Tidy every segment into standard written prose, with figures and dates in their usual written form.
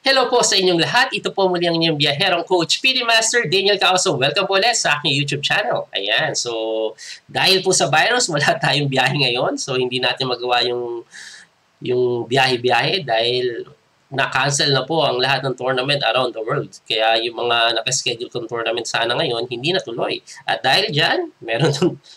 Hello po sa inyong lahat. Ito po muli ang inyong biyaherong coach, PD Master Daniel Causo. Welcome po ulit sa aking YouTube channel. Ayan, so dahil po sa virus, wala tayong biyahe ngayon. So hindi natin magawa yung biyahe-biyahe dahil na-cancel na po ang lahat ng tournament around the world. Kaya yung mga nakaschedule kong tournament sana ngayon, hindi natuloy. At dahil dyan,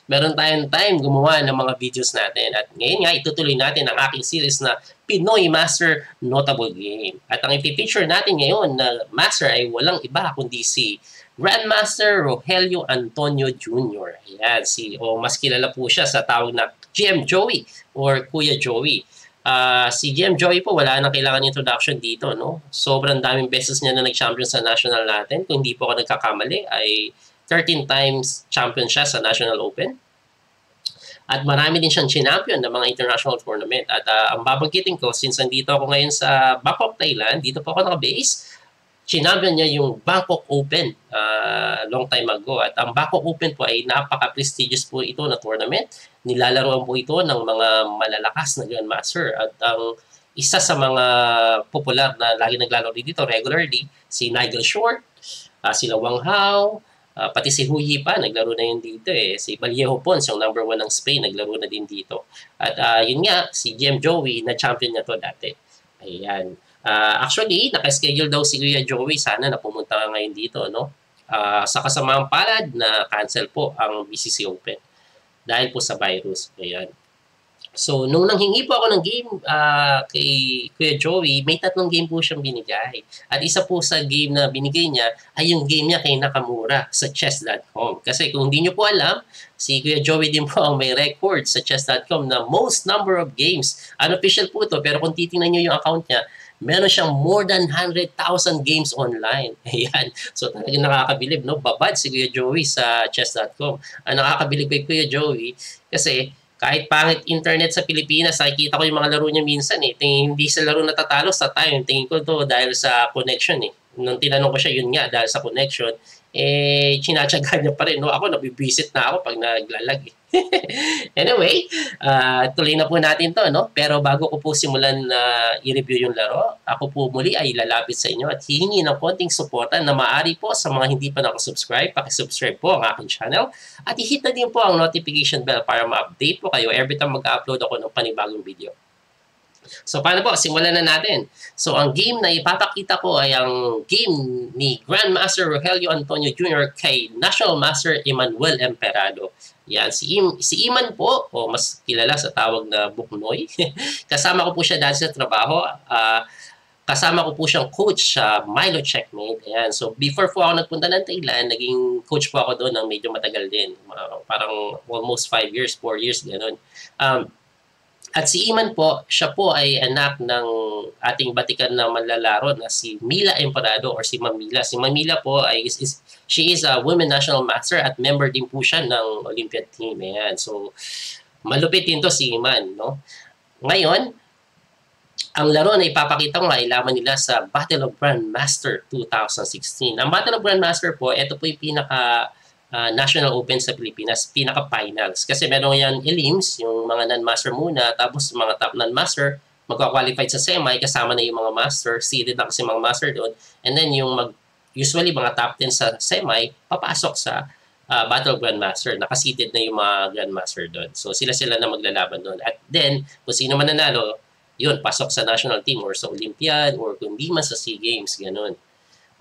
meron tayong time gumawa ng mga videos natin. At ngayon nga, itutuloy natin ang aking series na Pinoy Master Notable Game. At ang ipipicture natin ngayon na Master ay walang iba kundi si Grandmaster Rogelio Antonio Jr. Ayan, mas kilala po siya sa tawag na GM Joey or Kuya Joey. Si GM Joey po, wala nang kailangan introduction dito, no? Sobrang daming beses niya na nag-champion sa national natin. Kung hindi po ako nagkakamali, ay 13 times champion siya sa National Open. At marami din siyang champion ng mga international tournament. At ang babanggitin ko, since nandito ako ngayon sa Bangkok, Thailand, dito po ako naka-base, champion niya yung Bangkok Open long time ago. At ang Bangkok Open po ay napaka-prestigious po ito na tournament. Nilalaroan po ito ng mga malalakas na Grandmaster. At ang isa sa mga popular na lagi naglalaro dito regularly, si Nigel Short, sila Wang Hao, pati si Huyi pa, naglaro na yun dito eh. Si Vallejo Pons, yung number 1 ng Spain, naglaro na din dito. At yun nga, si GM Joey, na-champion niya to dati. Ayan. Actually, naka-schedule daw si Kuya Joey, sana na pumunta ngayon dito, no? Sa kasamaang palad na cancel po ang BCC Open dahil po sa virus. Ayan. So, nung nanghingi po ako ng game kay Kuya Joey, may 3 game po siyang binigay. At isa po sa game na binigay niya ay yung game niya kay Nakamura sa chess.com. Kasi kung hindi nyo po alam, si Kuya Joey din po ang may record sa chess.com na most number of games. Unofficial po ito, pero kung titingnan nyo yung account niya, meron siyang more than 100,000 games online. Ayan. So talagang nakakabilib, no? Babad si Kuya Joey sa chess.com. Ang nakakabilib kay Kuya Joey kasi kahit pangit internet sa Pilipinas, nakikita ko yung mga laro niya minsan eh. Hindi sa laro natatalo sa time. Tingin ko to dahil sa connection eh. Nung tinanong ko siya, yun nga, dahil sa connection, sinatsaga niya pa rin. No? Ako, nabibisit na ako pag naglalag eh. Anyway, tuloy na po natin to, no? Pero bago ko po simulan na i-review yung laro, ako po muli ay lalapit sa inyo at hihingi ng konting suporta na maaari po sa mga hindi pa nakasubscribe, pakisubscribe po ang aking channel at i-hit na din po ang notification bell para ma-update po kayo every time mag-upload ako ng panibagong video. So, paano po? Simulan na natin. So, ang game na ipapakita ko ay ang game ni Grandmaster Rogelio Antonio Jr. kay National Master Emmanuel Emperado. Yan, si Iman po, o mas kilala sa tawag na Buknoy. Kasama ko po siya dahil sa trabaho. Kasama ko po siyang coach sa Milo Checkmate. Ayan. So, before po ako nagpunta ng Thailand, naging coach po ako doon ng medyo matagal din. Parang almost 5 years, 4 years, gano'n. At si Iman po, siya po ay anak ng ating batikan na manlalaro na si Mila Emperado or si Mamila. Si Mamila po ay she is a women national master at member din po siya ng Olympiad team. Ayan. So, malupit din to si Iman, no? Ngayon, ang laro na ipapakita ko ay laman nila sa Battle of Grandmaster 2016. Ang Battle of Grandmaster po, ito po yung pinaka National Open sa Pilipinas, pinaka-finals. Kasi meron yan elims, yung mga non-master muna, tapos mga top non-master, magka-qualified sa semi, kasama na yung mga master, seeded na kasi mga master doon, and then yung usually mga top 10 sa semi, papasok sa Battle of Grandmaster, nakaseated na yung mga Grandmaster doon. So sila-sila na maglalaban doon. At then, kung sino man nanalo, yun, pasok sa national team or sa Olympiad or kung di man sa SEA Games, ganun.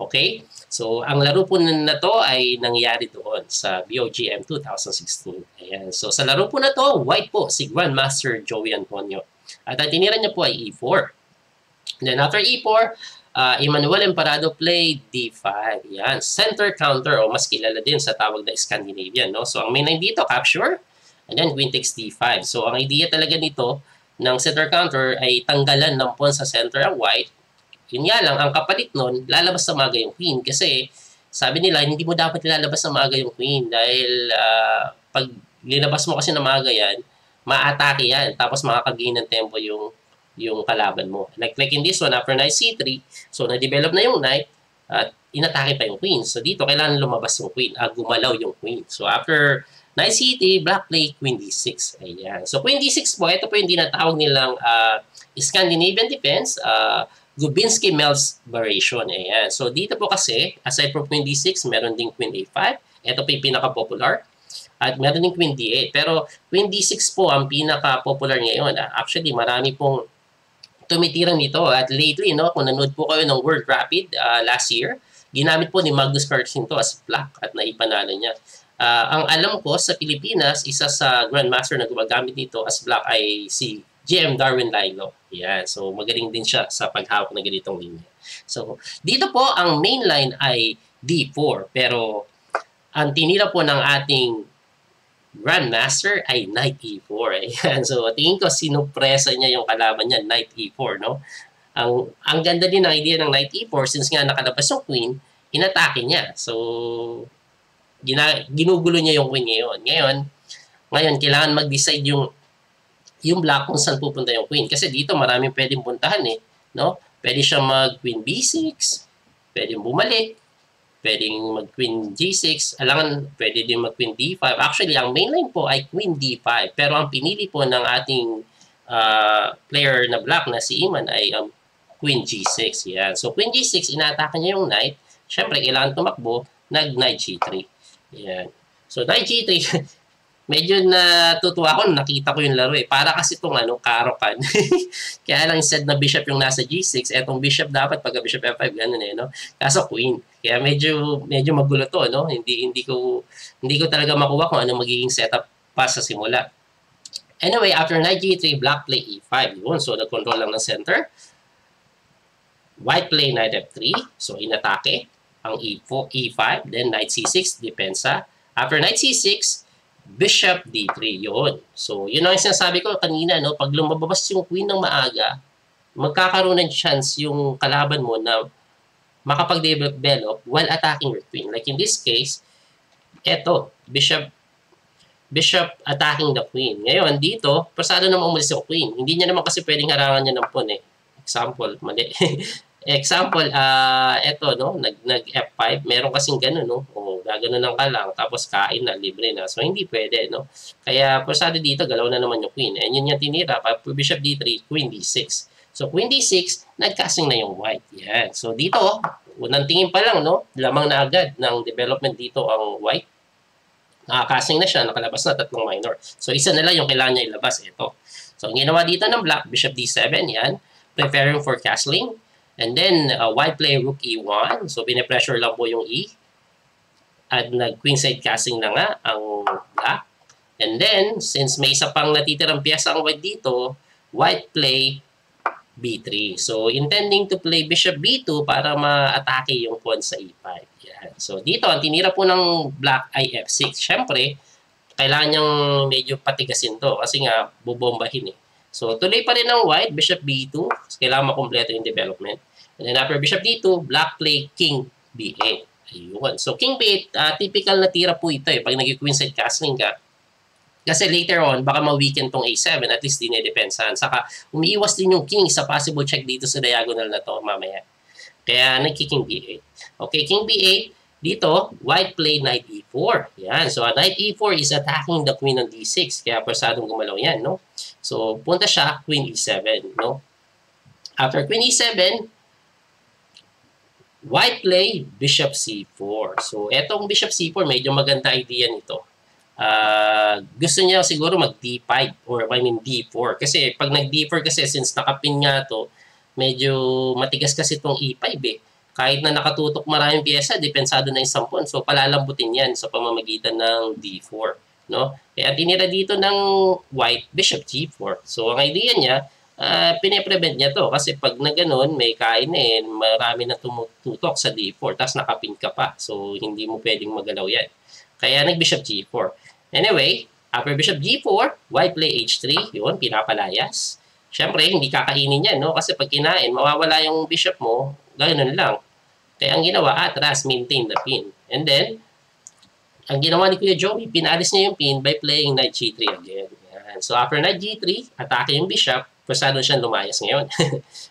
Okay? So, ang laro po na to ay nangyari doon sa BOGM 2016. Ayan. So, sa laro po na to, white po si Grandmaster Joey Antonio. At ang tinira niya po ay E4. And then after E4, Emmanuel Emperado played D5. Ayan. Center counter o mas kilala din sa tawag na Scandinavian. No? So, ang main line dito, capture. And then queen takes D5. So, ang idea talaga nito ng center counter ay tanggalan ng pawn sa center ang white. Yun nga lang, ang kapalit nun, lalabas sa maga yung queen. Kasi sabi nila, hindi mo dapat lalabas sa maga yung queen dahil pag linabas mo kasi na maga yan, ma-atake yan. Tapos makakagain ng tempo yung kalaban mo. Like in this one, after knight c3, so na-develop na yung knight at inatake pa yung queen. So dito, kailangan lumabas yung queen, gumalaw yung queen. So after knight c3, black play queen d6. Ayan. So queen d6 po, ito po yung tinatawag nilang Scandinavian defense, Gubinsky-Mills variation. Ayan. So, dito po kasi, aside from Queen D6, meron din Queen A5. Ito po yung pinaka-popular. At meron din Queen D8. Pero Queen D6 po ang pinaka-popular ngayon. Actually, marami pong tumitirang nito. At lately, no, kung nanood po kayo ng World Rapid last year, ginamit po ni Magnus Carlsen to as black at naipanalo niya. Ang alam ko sa Pilipinas, isa sa Grandmaster na gumagamit nito as black ay si GM Darwin Lilo. Yan. So, magaling din siya sa paghawak ng ganitong linya. So, dito po, ang main line ay D4. Pero, ang tinira po ng ating Grandmaster ay Knight E4. Ayan. So, tingin ko sinupresa niya yung kalaban niya, Knight E4, no? Ang ganda din ng idea ng Knight E4 since nga nakalabas yung Queen, inatake niya. So, ginugulo niya yung Queen ngayon. Ngayon, kailangan mag-decide yung black kung saan pupunta yung Queen. Kasi dito maraming pwedeng puntahan no? Pwede siya mag-Queen B6, pwedeng bumalik, pwedeng mag-Queen G6, alangan pwede din mag-Queen D5. Actually, ang main line po ay Queen D5. Pero ang pinili po ng ating player na black na si Iman ay Queen G6. Yan. So, Queen G6, inaatake niya yung Knight. Siyempre, kailangan tumakbo, nag-Knight G3. Yan. So, Knight G3, medyo natutuwa ako, nakita ko yung laro Para kasi itong karokan. Kaya lang instead na bishop yung nasa G6, etong bishop dapat pagka bishop F5, ganun no? Kaso queen. Kaya medyo magulo to, no? Hindi ko talaga makuha kung ano magiging setup pa sa simula. Anyway, after Knight G3, black play E5. Yun, so nag-control lang ng center. White play Knight F3, so inatake ang E4, E5, then Knight C6, depensa. After Knight C6, Bishop D3, yun. So, yun ang sinasabi ko kanina, no? Pag lumabas yung queen ng maaga, magkakaroon ng chance yung kalaban mo na makapag-develop while attacking your queen. Like in this case, eto, Bishop attacking the queen. Ngayon, dito, pasado naman umalis yung queen. Hindi niya naman kasi pwedeng harangan niya ng pawn Example, mali. Example, eto, no? Nag-F5. Meron kasing gano'n, no? O, gaganunan ka lang, tapos kain na, libre na. So, hindi pwede, no? Kaya, pasado dito, galaw na naman yung queen. And yun yung tinira. Bishop D3, Queen D6. So, Queen D6, nag-casting na yung white. Yan. So, dito, unang tingin pa lang, no? Lamang na agad ng development dito ang white. Nakakasing na siya, nakalabas na tatlong minor. So, isa na lang yung kailangan niya ilabas. Ito. So, ang ginawa dito ng black, Bishop D7, yan. Preparing for castling. And then, white play Rook E1. So, pinipressure lang po yung E. At nag-queenside casting na nga ang black. And then, since may isa pang natitirang piyesa ang white dito, white play B3. So, intending to play Bishop B2 para ma-atake yung pawn sa E5. Yan. So, dito, ang tinira po ng black ay F6. Siyempre, kailangan niyang medyo patigasin to kasi nga, bubombahin So, tuloy pa rin ang white, Bishop B2. So, kailangan makompleto yung development. And then after Bishop D2, black play King B8. Ayun. So, King B8, typical na tira po ito pag nag-queenside castling ka. Kasi later on, baka ma-weaken tong A7, at least dinedepensahan. Saka, umiiwas din yung King sa possible check dito sa diagonal na to mamaya. Kaya, nagki-King B8. Okay, King B8. Dito, white play Knight E4. Yan. So, Knight E4 is attacking the Queen on D6. Kaya, persadong gumalaw yan, no? So, punta siya, Queen E7, no? After Queen E7, white play Bishop C4. So, etong Bishop C4, medyo maganda idea nito. Gusto niya siguro mag-D5 or D4. Kasi, pag nag-D4 kasi, since nakapin nga to, medyo matigas kasi itong E5 Kahit na nakatutok maraming pyesa, depensado na isang pawn. So, palalambutin yan sa pamamagitan ng D4. No? Kaya tinira dito ng white, Bishop G4. So, ang idea niya, pine-prevent niya to. Kasi pag na ganun, may kain marami na tumututok sa D4. Tapos nakapin ka pa. So, hindi mo pwedeng magalaw yan. Kaya nag-Bishop G4. Anyway, after Bishop G4, white play H3. Yun, pinapalayas. Siyempre, hindi kakainin yan, no? Kasi pag kinain, mawawala yung bishop mo, ganoon lang. Kaya ang ginawa, atras, maintain the pin. And then, ang ginawa ni Kuya Joey, pinalis niya yung pin by playing Knight G3 again. Yan. So, after Knight G3, atake yung bishop, pasado siya lumayas ngayon.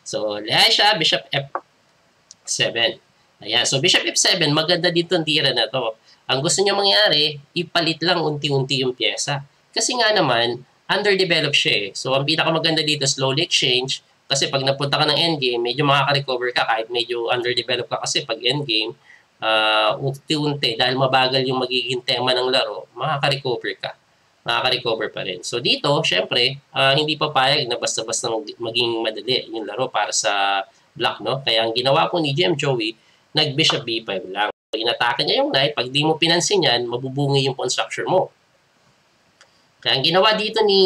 So, lihay siya, Bishop F7. Ayan. So, Bishop F7, maganda dito ang tira na to. Ang gusto niya mangyari, ipalit lang unti-unti yung pyesa. Kasi nga naman, underdeveloped siya So, ang pinakamaganda dito, slowly exchange, Kasi pag napunta ka ng endgame, medyo makaka-recover ka kahit medyo underdeveloped ka kasi pag endgame, unti-unti, dahil mabagal yung magiging tema ng laro, makaka-recover ka. Makaka-recover pa rin. So dito, syempre, hindi papayag na basta-basta maging madali yung laro para sa black, no? Kaya ang ginawa po ni GM Joey, nag-bishop b5 lang. Inatake niya yung knight, pag di mo pinansin yan, mabubungi yung pawn structure mo. Kaya ang ginawa dito ni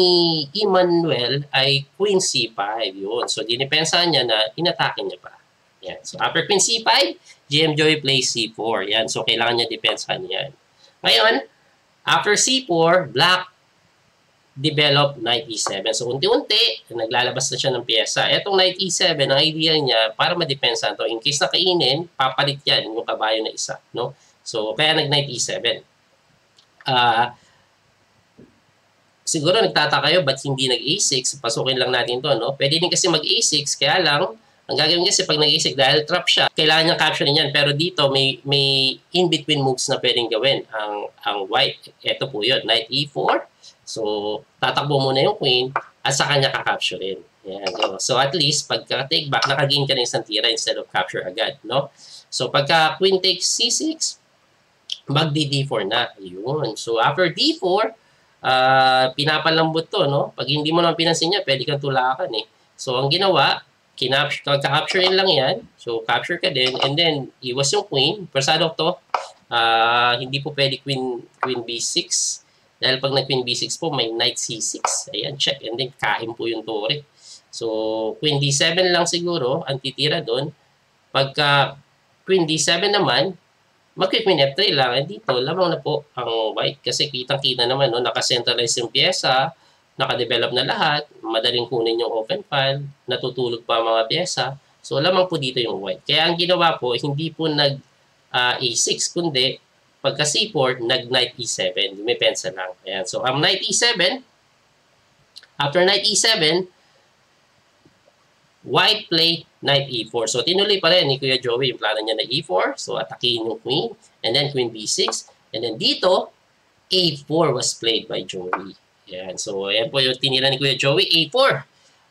Emmanuel ay Queen C5. Yun. So, dinipensahan niya na inatake niya pa. Yan. So, after Queen C5, GM Joey plays C4. Yan. So, kailangan niya depensahan yan. Ngayon, after C4, Black develop Knight E7. So, unti-unti, naglalabas na siya ng pyesa. Etong Knight E7, ang idea niya, para madepensahan to, in case na kainin, papalit yan yung kabayo na isa. No? So, kaya nag-Knight E7. Siguro nagtataka kayo, ba't hindi nag-A6? Pasukin lang natin to, no? Pwede din kasi mag-A6, kaya lang, ang gagawin kasi pag nag-A6, dahil trap siya, kailangan niyang capture yan. Pero dito, may in-between moves na pwedeng gawin ang white. Ito po yun, Knight E4. So, tatakbo muna yung queen, at sa kanya kakapturein. Yan. So, at least, pagka-take back, nakagain ka na isang tira instead of capture agad, no? So, pagka queen takes C6, mag-D4 na. Yun. So, after D4, pinapalambot to, no? Pag hindi mo naman pinansin niya, pwede kang tulakan, eh. So, ang ginawa, capture lang yan. So, capture ka din. And then, iwas yung queen. Persado to. Hindi po pwede queen B6. Dahil pag nag-queen B6 po, may knight C6. Ayan, check. And then, kain po yung tore. So, queen D7 lang siguro, ang titira doon. Pagka queen D7 naman, mag-queen F3 lang. And dito, lamang na po ang white. Kasi kitang-kita naman, no? Naka-centralize yung pyesa, naka-develop na lahat, madaling kunin yung open file, natutulog pa ang mga pyesa. So, lamang po dito yung white. Kaya ang ginawa po, hindi po nag-A6, kundi pagka C4, nag-Knight E7. May pensa lang. Ayan. So, ang Knight E7, after Knight E7, white play Knight E4. So, tinuloy pa rin ni Kuya Joey yung plano niya na E4. So, atakin yung queen. And then, queen B6. And then, dito, A4 was played by Joey. Ayan. So, ayan po yung tinira ni Kuya Joey. A4.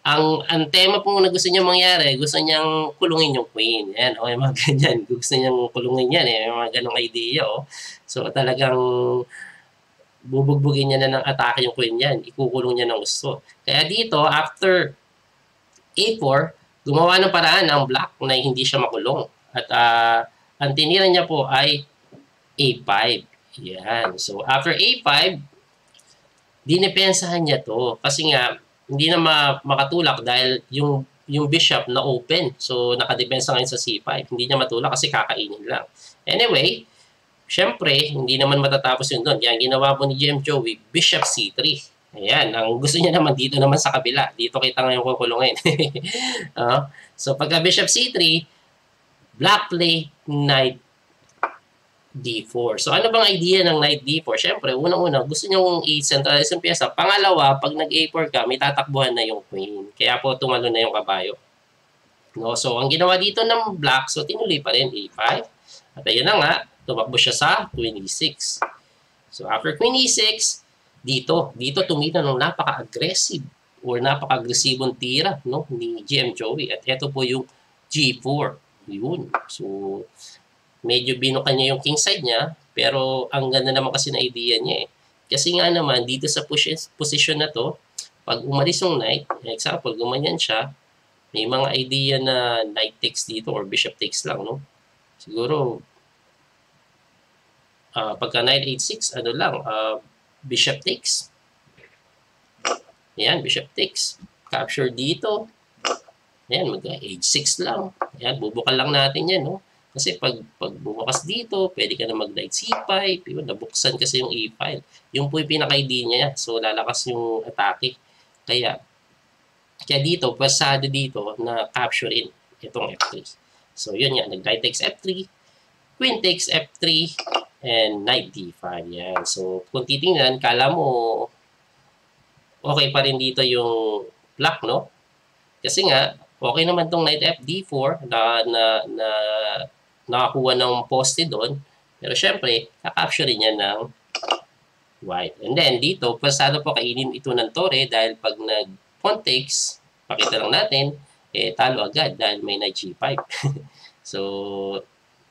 Ang tema po na gusto niya mangyari, gusto niyang kulungin yung queen. Ayan, o, yung mga ganyan. Gusto niyang kulungin yan, eh. Yung mga ganong idea, o. So, talagang bubugbugin niya na ng atake yung queen yan. Ikukulong niya ng gusto. Kaya dito, after A4, gumawa ng paraan ang black na hindi siya makulong. At ang tinira niya po ay A5. Yan. So, after A5, dinipensahan niya to. Kasi nga, hindi na makatulak dahil yung bishop na open. So, nakadepensa ngayon sa C5. Hindi niya matulak kasi kakainin lang. Anyway, syempre, hindi naman matatapos yun doon. Kaya ang ginawa po ni GM Joey, bishop C3. Ayan, ang gusto niya naman dito naman sa kabila. Dito kita ngayon kukulungin. So, pagka bishop C3, black play knight D4. So, ano bang idea ng knight D4? Siyempre, unang-una, gusto niyong i-centralize yung pyesa. Pangalawa, pag nag-A4 ka, may tatakbuhan na yung queen. Kaya po, tumalo na yung kabayo. No? So, ang ginawa dito ng black, so tinuloy pa rin A5. At ayun na nga, tumakbo siya sa queen E6. So, after queen E6, dito tumita ng napaka-aggressive or napaka-aggressibong tira, no, ni GM Joey. At ito po yung G4. Yun. So, medyo binuka niya yung king side niya, pero ang ganda naman kasi na idea niya, eh. Kasi nga naman, dito sa position na to, pag umalis yung knight, example, gumanyan siya, may mga idea na knight takes dito or bishop takes lang, no? Siguro, pagka knight h6, ano lang, bishop takes. Ayan, bishop takes. Capture dito. Ayan, mag-h6 lang. Ayan, bubukal lang natin yan, no? Kasi pag bumukas dito, pwede ka na mag-knight c5. Yun, nabuksan kasi yung e-file. Yung po yung pinaka-idea niya. So, lalakas yung atake. Kaya dito, pasado dito na capture in itong f3. So, yun yan. Nag-knight takes f3, queen takes f3, and knight d5. Yan. So, kung titingnan, kala mo okay pa rin dito yung black, no? Kasi nga, okay naman tong knight f d4 na nakakuha ng poste doon. Pero syempre, kakapture niya ng white. And then, dito, pasado po kainin ito ng tore dahil pag nag-pawn takes, pakita lang natin, talo agad dahil may knight G5. So,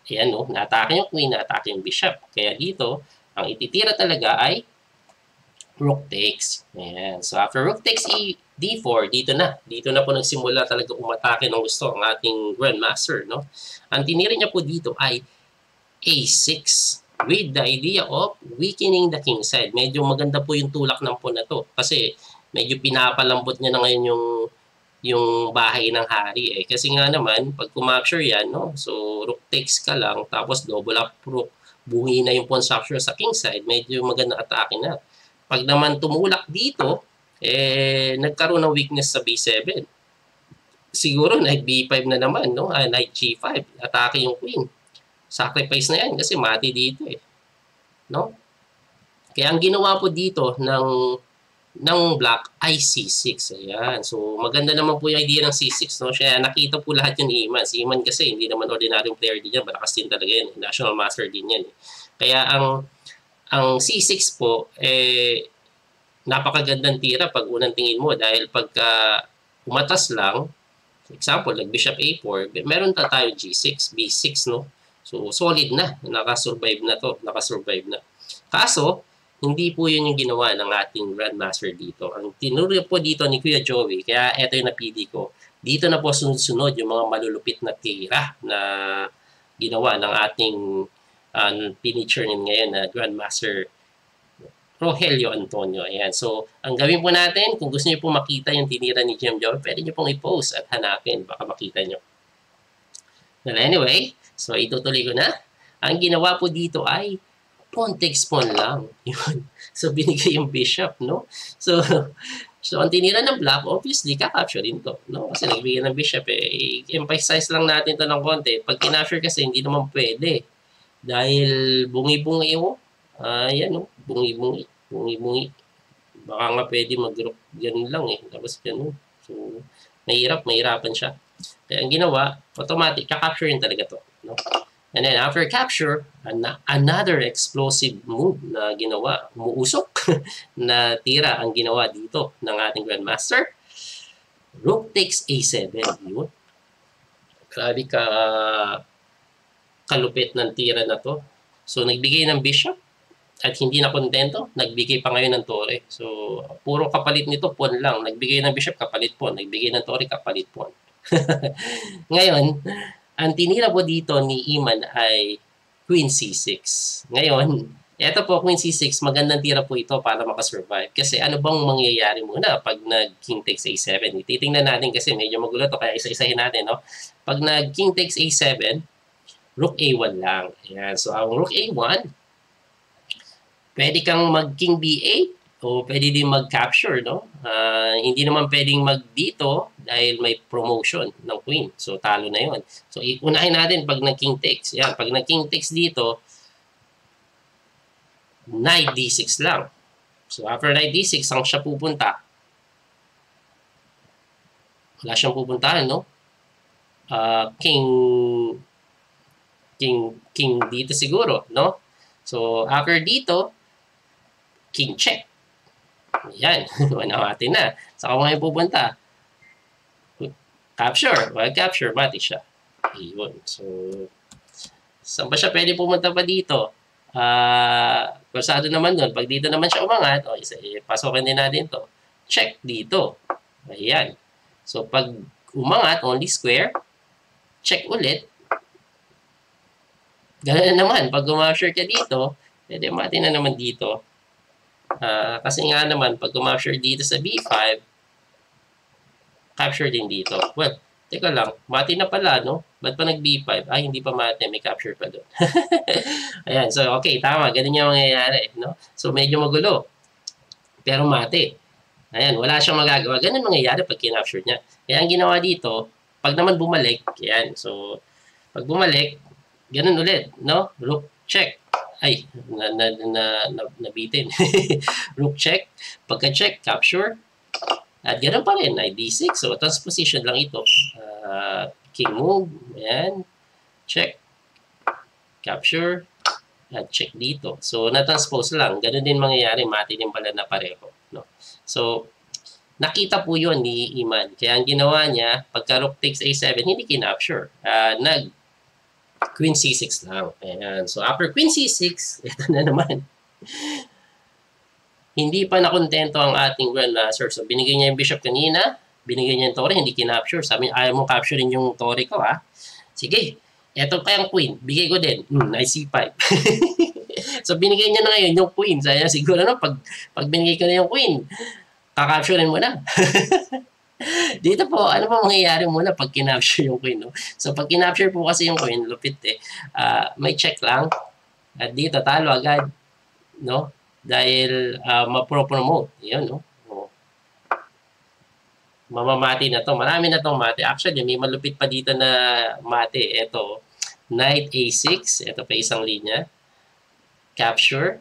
ayan no, na-atake yung queen, na-atake yung bishop. Kaya dito, ang ititira talaga ay rook takes. Ayan. So, after rook takes d4, dito na po nagsimula talaga umatake ng gusto ang ating grandmaster, no? Ang tinira niya po dito ay a6 with the idea of weakening the king side. Medyo maganda po yung tulak ng pawn na to kasi medyo pinapalambot niya na ngayon yung bahay ng hari eh. Kasi nga naman, pag kumapture yan, no? So, rook takes ka lang, tapos double up rook, bungi na yung pawn structure sa king side, medyo maganda atake na. Pag naman tumulak dito, nagkaroon ng weakness sa b7. Siguro, knight b5 na naman, no? Knight g5, atake yung queen. Sacrifice na yan kasi mati dito eh. No? Kaya ang ginawa po dito ng black ay c6. Ayan. So, maganda naman po yung idea ng c6. No? Siya, nakita po lahat yun ni Iman. Si Iman kasi hindi naman ordinaryong player din yan. Malakas din talaga yan. National master din yan. Kaya ang c6 po, napakagandang tira pag unang tingin mo. Dahil pagka umatas lang, for example, like bishop a4, meron tayo g6, b6, no? So, solid na. Nakasurvive na to. Nakasurvive na. Kaso, hindi po yun yung ginawa ng ating grandmaster dito. Ang tinuro po dito ni Kuya Joey, kaya eto yung napili ko. Dito na po sunod-sunod yung mga malulupit na tira na ginawa ng ating finisher ngayon na grandmaster Rogelio Antonio. Ayan. So, ang gawin po natin, kung gusto niyo po makita yung tinira ni Jim Joey, pwede niyo pong i-post at hanapin. Baka makita niyo. Well, anyway, so itutuloy ko na. Ang ginawa po dito ay pawn takes pawn lang. Yun. So, binigay yung bishop, no? So ang tinira ng black, obviously, kakapture din to, no? Kasi nagbigay ng bishop, emphasize lang natin to ng konti. Pag kinapture kasi, hindi naman pwede. Dahil bungi-bungi mo. Yan, no? Bungi-bungi. Bungi-bungi. Baka nga pwede mag-rook ganun lang eh. Tapos ganun. So, mahirapan siya. Kaya ang ginawa, automatic, kakapture yun talaga to, no? And then after capture, another explosive move na ginawa, umuusok na tira ang ginawa dito ng ating grandmaster. Rook takes a7. Yun. Grabe kalupit ng tira na to. So nagbigay ng bishop at hindi na kontento, nagbigay pa ngayon ng tore. So puro kapalit nito, pawn lang. Nagbigay ng bishop, kapalit pawn. Nagbigay ng tore, kapalit pawn. Ngayon, ang tinira po dito ni Iman ay Queen C6. Ngayon, eto po, Queen C6, magandang tira po ito para makasurvive. Kasi ano bang mangyayari muna pag nag-King takes A7? Titingnan natin kasi medyo magulo to, kaya isa-isahin natin, no? Pag nag-King takes A7, Rook A1 lang. Ayan. So, ang Rook A1, pwede kang mag-King B8 o pwede din mag-capture, no? Hindi naman pwedeng mag-dito dahil may promotion ng queen. So, talo na yon. So, unahin natin pag nag-king takes. Yan, pag nag-king takes dito, knight d6 lang. So, after knight d6, saan siya pupunta? Wala siyang pupuntahan, no? King dito siguro, no? So, after dito, king check. Yan, natin na. Saka mo ngayon pupunta. Capture. Well, capture, mati siya. Ayun. So, saan ba siya pwede pumunta pa dito? Kursado naman doon. Pag dito naman siya umangat, pasokin din natin to. Check dito. Ayan. So, pag umangat, only square, check ulit. Ganun na naman. Pag gumapture ka dito, pwede mati na naman dito. Kasi nga naman, pag gumapture dito sa B5, capture din dito. Well, teka lang, mati na pala, no? Ba't pa nag-B5? Ay, hindi pa mati, may capture pa doon. Ayan, so okay, tama, ganun yung mangyayari, no? So, medyo magulo. Pero mati. Ayan, wala siyang magagawa. Ganun mangyayari pag kinapture niya. Kaya ang ginawa dito, pag naman bumalik, ayan, so, pag bumalik, ganun ulit, no? Rook check. Ay, nabitin. Rook check. Pagka-check, capture. At ganoon pa rin, ay d6. So, transposition lang ito. King move. Ayan. Check. Capture. At check dito. So, na-transpose lang. Ganun din mangyayari. Mati din pala na pareho. No? So, nakita po yun ni Iman. Kaya ang ginawa niya, pagka rook takes a7, hindi kinapture. Nag Queen C6 lang. Ayan. So, after Queen C6, ito na naman. Hindi pa nakontento ang ating Grandmaster. So, binigay niya yung bishop kanina. Binigay niya yung tore, hindi kinapture. Sabi niya, ayaw mo capturein yung tore ko, ha? Sige. Ito kayang queen. Bigay ko din. Nice C5. So, binigay niya na ngayon yung queen. Saya siguro, no? Pag binigay ko na yung queen, kakapturein mo na. Dito po, ano pa mangyayari muna pag kinapture yung queen, no? So, pag kinapture po kasi yung queen, lupit eh. May check lang. At dito, talo agad. No? Dahil ma-promote. Yun, no? Mamamati na to. Marami na tong mate. Actually, may malupit pa dito na mate. Ito, knight a6. Ito pa isang linya. Capture.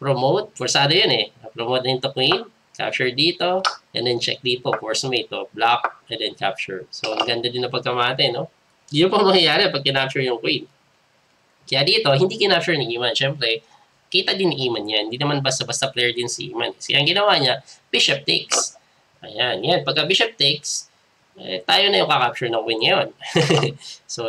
Promote. Forsado yun eh. Promote na into queen. Capture dito. And then check dito. Force mate to. Block. And then capture. So, ang ganda din na pagkamate, no? Yun pa mangyayari pag kinapture yung queen. Kaya dito, hindi kinapture ni Iman. Siyempre, kita din ni Iman yan. Hindi naman basta-basta player din si Iman. Kasi ang ginawa niya, bishop takes. Ayan, yan. Pagka bishop takes, tayo na yung kakapture ng queen ngayon. So,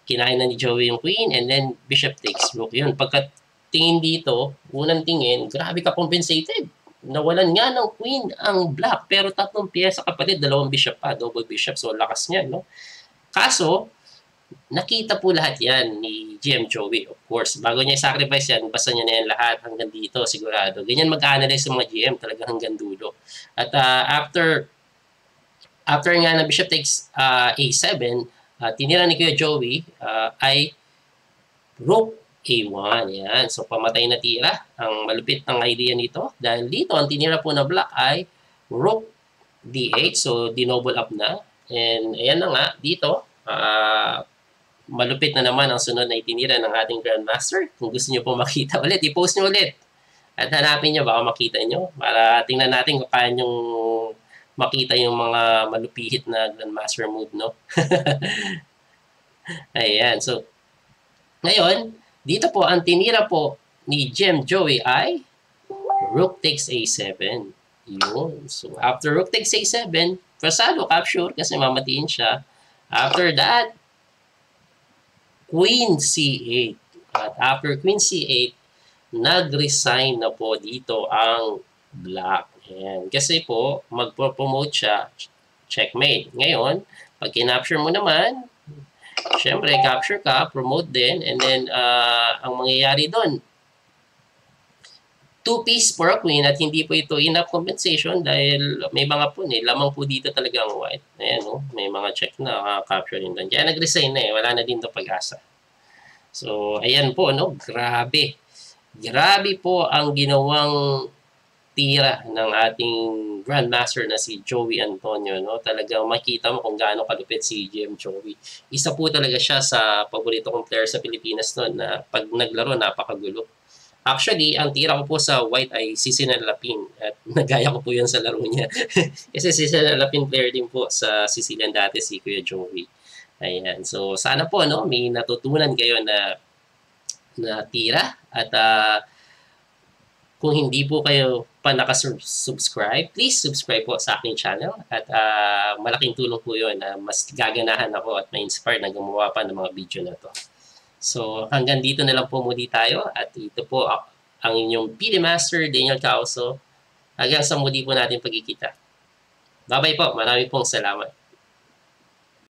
kinain na ni Joey yung queen and then bishop takes rook. Yun, pagka tingin dito, unang tingin, grabe ka compensated. Nawalan nga ng queen ang black, pero tatlong piyesa kapalit, dalawang bishop pa, double bishop. So, lakas niya, no? Kaso, nakita po lahat yan ni GM Joey, of course. Bago niya i-sacrifice yan, basta niya na yan lahat hanggang dito, sigurado. Ganyan mag-analyze yung mga GM talaga hanggang dulo. At after nga na bishop takes a7, tinira ni Kuya Joey ay rook a1. Yan. So, pamatay na tira. Ang malupit ng idea nito. Dahil dito, ang tinira po na black ay rook d8. So, dinoble up na. And ayan na nga, dito, malupit na naman ang sunod na itinira ng ating Grandmaster. Kung gusto nyo po makita ulit, i-post nyo ulit. At hanapin nyo, baka makita nyo. Para tingnan natin kung paano yung makita yung mga malupihit na Grandmaster move, no? Ayan. So, ngayon, dito po, ang tinira po ni GM Joey ay rook takes a7. Yun. So, after rook takes a7, pasado capture kasi mamatiin siya. After that, Queen C8. At after Queen C8, nag-resign na po dito ang black. Ayan. Kasi po, mag-promote siya, checkmate. Ngayon, pag kinapture mo naman, syempre, capture ka, promote din, and then, ang mangyayari doon, 2 piece for a queen at hindi po ito enough compensation dahil may mga po lamang po dito talaga ang white. Ayan, no? May mga check na capture din doon. Kaya nag-resign na eh. Wala na din to pag-asa. So, ayan po, no? Grabe. Grabe po ang ginawang tira ng ating Grandmaster na si Joey Antonio, no? Talagang makita mo kung gaano kalupit si GM Joey. Isa po talaga siya sa paborito kong player sa Pilipinas noon na pag naglaro, napakagulo. Actually, ang tira ko po sa white ay si Sinel Lapin at nagaya ko po yun sa laro niya. Kasi si Sinel Lapin player din po sa Sicilian dati si Kuya Joey. Ayan. So, sana po, no, may natutunan kayo na tira at kung hindi po kayo pa nakasubscribe, please subscribe po sa aking channel at malaking tulong po yun na mas gaganahan ako at ma-inspire na gumawa pa ng mga video na to. So, hanggang dito na lang po muli tayo at ito po ang inyong PD Master, Daniel Causo. Hanggang sa muli po natin pagkikita. Bye-bye po. Marami pong salamat.